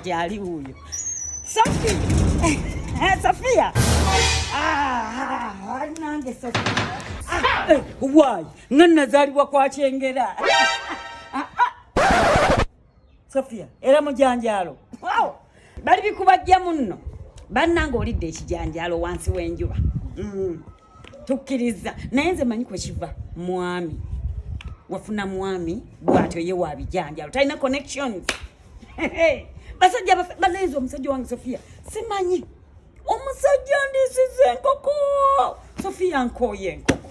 Jali huyo. Sofia. Nange Sofia. Why? Ngana zaliwa kwa chengera. Sofia, era mujanjalo. Wow. Bali bikubajja munno. Bannange olidde ekijanjalo wansi w'enjuba. Tukkiriza. Naye nze manyi kwe kiva mwami. Wafuna mwami bwatyo ye wabijanjalo. Talina connections. Basajja balenzo omusajja wange Sofia. Simanyi. Omusajja ndisize enkoko. Sofia nkoye enkoko.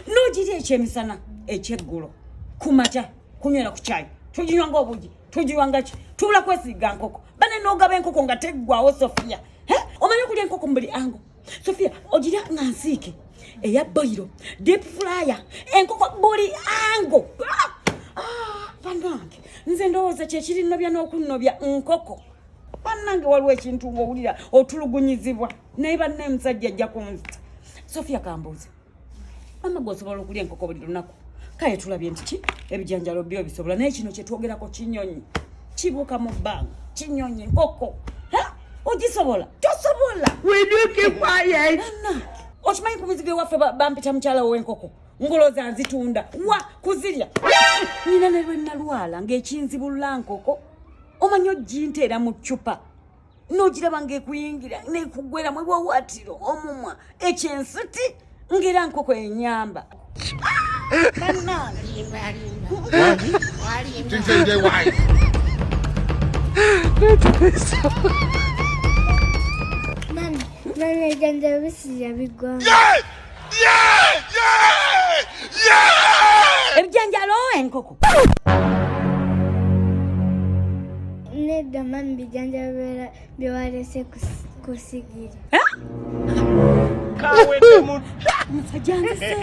Nojiri ekyemisana ekyeggulo. Kumata kunywera ku chai. Tujiwanga obuji. Tujiwanga ki. Tula kwesiga nkoko. Bane nogaba enkoko nga teggwawo Sofia. Omanyi kulya enkoko mbuli ango. Sofia ojira ngansike. Eya boiro. Deep fryer. Enkoko buli ango. Banange. Nze ndowooza kyekiri nnobya n'okunnobya nkoko. Banange waliwo ekintu ng'owulira otulugunyizibwa. Naye banne musajja ajja kunzita. Sofia kambuuze. Mama gwosobola okulya enkoko buli lunaku. Kale tulabye nti ki ebijanjalo byo bisobola naye kino kye twogerako kinyonyi. Kibuuka mu bbanga. Kinyonyi nkoko. Ogisobola? Tosobola. Will you keep quiet? Okimanyi ku mizigo ewaffe bampita mukyala w'enkoko. Ngoloza nzitunda. Wa kuzirya. Nina ne lwe nalwala ng'ekinzibulula nkoko. Omanyi oginteera mu ccupa. N'ogiraba ng'ekuyingira n'ekugwera mu bwawatiro omumwa ekyensuti ng'era nkoko enyamba. Mami, janja bisi ya bigwa. Ebijanjalo enkoko. Nedda mami bijanja byewalese kusigira. Kawe demu. Musajja nze.